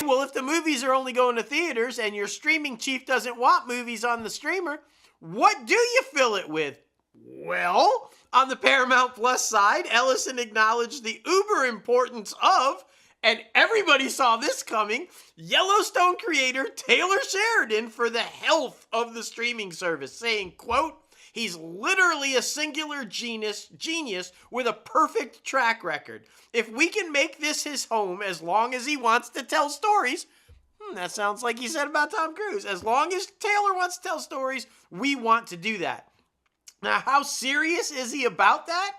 well, if the movies are only going to theaters and your streaming chief doesn't want movies on the streamer, what do you fill it with? Well, on the Paramount Plus side, Ellison acknowledged the uber importance of, and everybody saw this coming, Yellowstone creator Taylor Sheridan for the health of the streaming service, saying, quote, he's literally a singular genius with a perfect track record. If we can make this his home as long as he wants to tell stories, that sounds like he said about Tom Cruise. As long as Taylor wants to tell stories, we want to do that. Now, how serious is he about that?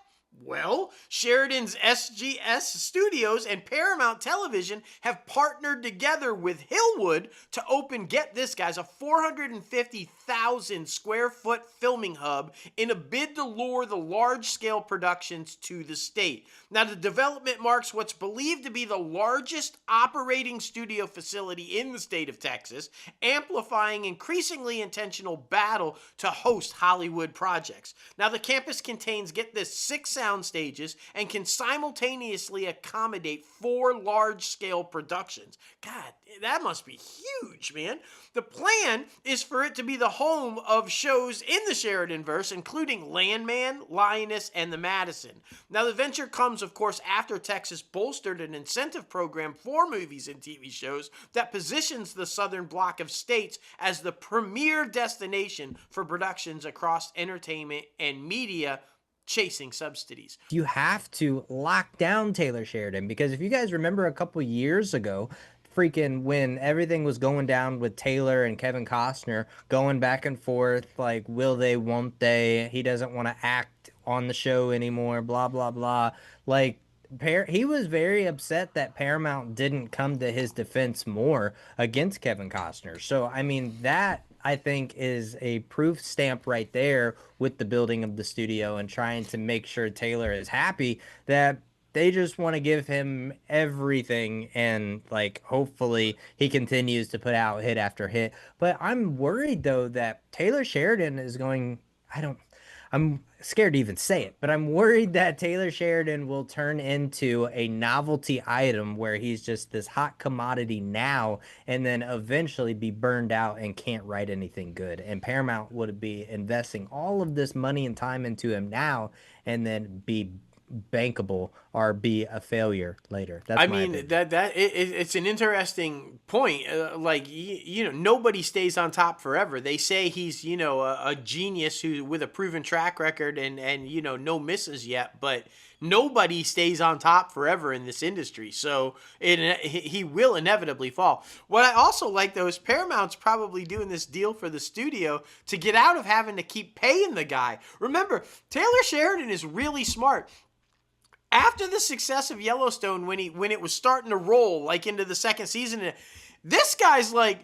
Well, Sheridan's SGS Studios and Paramount Television have partnered together with Hillwood to open, get this guys, a 450,000 square foot filming hub in a bid to lure the large-scale productions to the state. Now, the development marks what's believed to be the largest operating studio facility in the state of Texas, amplifying increasingly intentional battle to host Hollywood projects. Now, the campus contains, get this, 6 sound stages and can simultaneously accommodate 4 large-scale productions. God, that must be huge, man. The plan is for it to be the home of shows in the Sheridanverse, including Landman, Lioness, and the Madison. Now, the venture comes, of course, after Texas bolstered an incentive program for movies and TV shows that positions the southern block of states as the premier destination for productions across entertainment and media chasing subsidies. You have to lock down Taylor Sheridan, because if you guys remember a couple years ago, freaking when everything was going down with Taylor and Kevin Costner going back and forth, like, will they, won't they, he doesn't want to act on the show anymore, blah, blah, blah. Like, he was very upset that Paramount didn't come to his defense more against Kevin Costner. So, I mean, that I think is a proof stamp right there with the building of the studio and trying to make sure Taylor is happy, that they just want to give him everything, and like hopefully he continues to put out hit after hit. But I'm worried though that Taylor Sheridan is going, I'm scared to even say it, but I'm worried that Taylor Sheridan will turn into a novelty item where he's just this hot commodity now and then eventually be burned out and can't write anything good. And Paramount would be investing all of this money and time into him now and then be bankable or be a failure later. That's I mean, it's an interesting point. Nobody stays on top forever. They say he's, a genius who with a proven track record and no misses yet, but nobody stays on top forever in this industry. So he will inevitably fall. What I also like, though, is Paramount's probably doing this deal for the studio to get out of having to keep paying the guy. Remember, Taylor Sheridan is really smart. After the success of Yellowstone, when it was starting to roll like into the second season, this guy's like,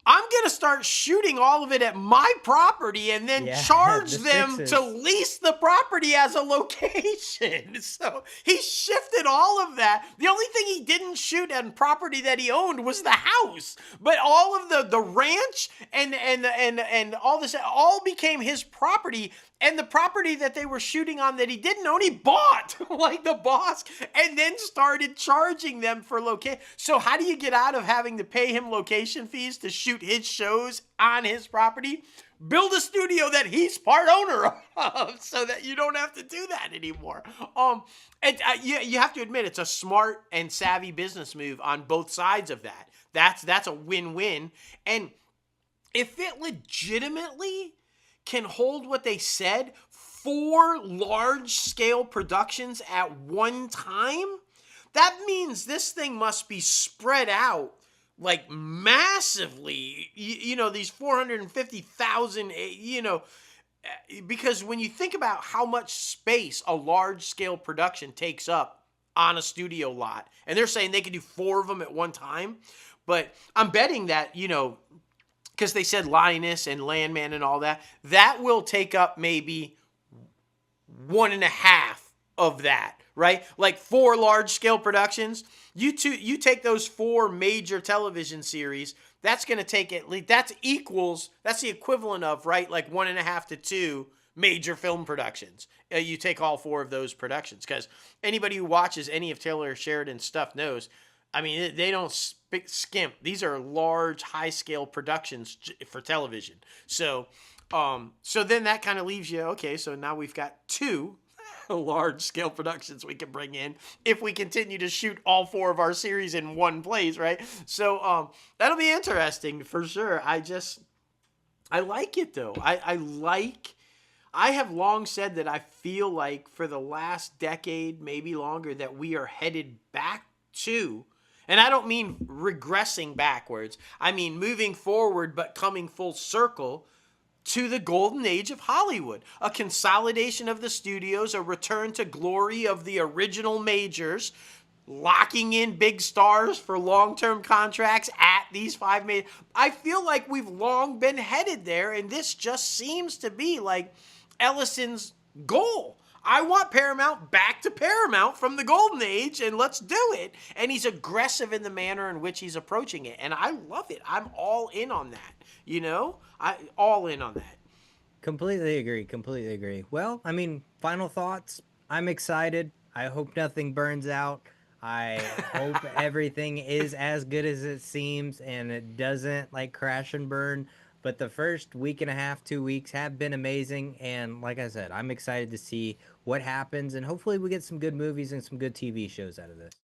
I'm going to start shooting all of it at my property and then charge them to lease the property as a location. So he shifted all of that. The only thing he didn't shoot on property that he owned was the house. But all of the ranch and all this all became his property. And the property that they were shooting on that he didn't own, he bought, like the boss, and then started charging them for location. So how do you get out of having to pay him location fees to shoot his shows on his property? Build a studio that he's part owner of so that you don't have to do that anymore. You have to admit, it's a smart and savvy business move on both sides of that. That's a win-win. And if it legitimately can hold what they said, 4 large-scale productions at one time, that means this thing must be spread out like massively, these 450,000, because when you think about how much space a large-scale production takes up on a studio lot, and they're saying they can do 4 of them at one time, but I'm betting that, because they said Lioness and Landman and all that, that will take up maybe 1.5 of that, right? Like 4 large-scale productions. You take those 4 major television series, that's going to take at least, that's the equivalent of, right, like 1.5 to 2 major film productions. You take all 4 of those productions, because anybody who watches any of Taylor Sheridan's stuff knows I mean, they don't skimp. These are large, high scale productions for television. So then that kind of leaves you, okay, so now we've got two large scale productions we can bring in if we continue to shoot all four of our series in one place, right? So that'll be interesting for sure. I like it though. I have long said that I feel like for the last decade, maybe longer, that we are headed back to, and I don't mean regressing backwards, I mean moving forward but coming full circle to the golden age of Hollywood. A consolidation of the studios, a return to glory of the original majors, locking in big stars for long-term contracts at these five majors. I feel like we've long been headed there, and this just seems to be like Ellison's goal. I want Paramount back to Paramount from the golden age, and let's do it. And he's aggressive in the manner in which he's approaching it, and I love it. I'm all in on that. I all in on that. Completely agree. Completely agree. Well, I mean, final thoughts. I'm excited. I hope nothing burns out. I hope everything is as good as it seems and it doesn't like crash and burn. But the first week and a half, 2 weeks have been amazing. And like I said, I'm excited to see what happens. And hopefully we get some good movies and some good TV shows out of this.